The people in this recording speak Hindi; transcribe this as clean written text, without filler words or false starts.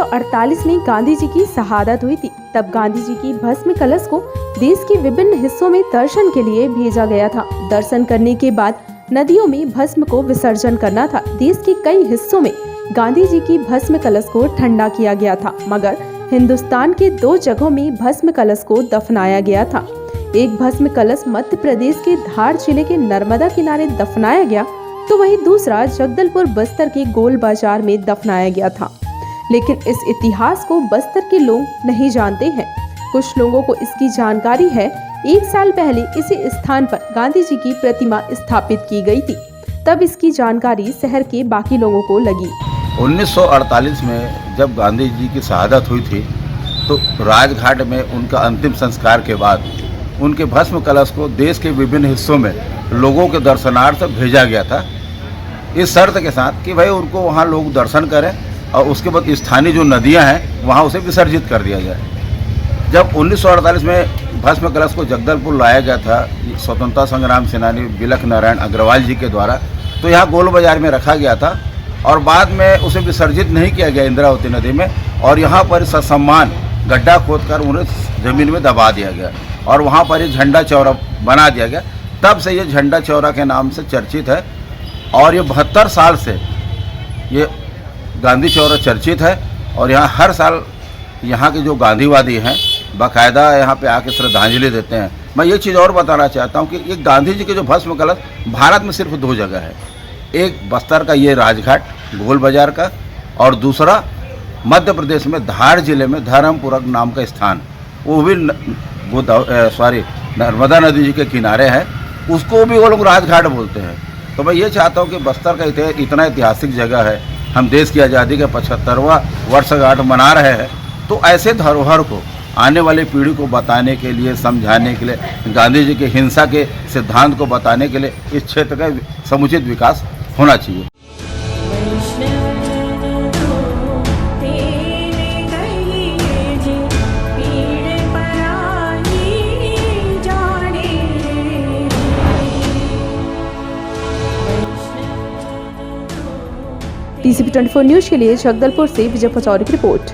1948 में गांधी जी की शहादत हुई थी। तब गांधी जी की भस्म कलश को देश के विभिन्न हिस्सों में दर्शन के लिए भेजा गया था। दर्शन करने के बाद नदियों में भस्म को विसर्जन करना था। देश के कई हिस्सों में गांधी जी की भस्म कलश को ठंडा किया गया था, मगर हिंदुस्तान के 2 जगहों में भस्म कलश को दफनाया गया था। एक भस्म कलश मध्य प्रदेश के धार जिले के नर्मदा किनारे दफनाया गया, तो वहीं दूसरा जगदलपुर बस्तर के गोल बाजार में दफनाया गया था। लेकिन इस इतिहास को बस्तर के लोग नहीं जानते हैं। कुछ लोगों को इसकी जानकारी है। 1 साल पहले इसी स्थान पर गांधी जी की प्रतिमा स्थापित की गई थी, तब इसकी जानकारी शहर के बाकी लोगों को लगी। 1948 में जब गांधी जी की शहादत हुई थी, तो राजघाट में उनका अंतिम संस्कार के बाद उनके भस्म कलश को देश के विभिन्न हिस्सों में लोगों के दर्शनार्थ भेजा गया था, इस शर्त के साथ कि भाई उनको वहाँ लोग दर्शन करें और उसके बाद स्थानीय जो नदियाँ हैं वहाँ उसे विसर्जित कर दिया जाए। जब 1948 में भस्म कलश को जगदलपुर लाया गया था स्वतंत्रता संग्राम सेनानी बिलख नारायण अग्रवाल जी के द्वारा, तो यहाँ गोल बाजार में रखा गया था और बाद में उसे विसर्जित नहीं किया गया इंद्रावती नदी में, और यहाँ पर ससम्मान गड्ढा खोदकर उन्हें ज़मीन में दबा दिया गया और वहाँ पर ये झंडा चौरा बना दिया गया। तब से ये झंडा चौरा के नाम से चर्चित है और ये 72 साल से ये गांधी चौरा चर्चित है। और यहाँ हर साल यहाँ के जो गांधीवादी हैं बाकायदा यहाँ पे आके श्रद्धांजलि देते हैं। मैं ये चीज़ और बताना चाहता हूँ कि ये गांधी जी के जो भस्म कलश भारत में सिर्फ 2 जगह है, एक बस्तर का ये राजघाट गोल बाजार का, और दूसरा मध्य प्रदेश में धार जिले में धर्मपुरा नाम का स्थान, वो भी नर्मदा नदी जी के किनारे है, उसको भी वो लोग राजघाट बोलते हैं। तो मैं ये चाहता हूँ कि बस्तर का इतना ऐतिहासिक जगह है, हम देश की आज़ादी का 75वां वर्षगांठ मना रहे हैं, तो ऐसे धरोहर को आने वाली पीढ़ी को बताने के लिए, समझाने के लिए, गांधी जी के हिंसा के सिद्धांत को बताने के लिए इस क्षेत्र का समुचित विकास होना चाहिए। TCP 24 न्यूज के लिए जगदलपुर से विजय पचौरी की रिपोर्ट।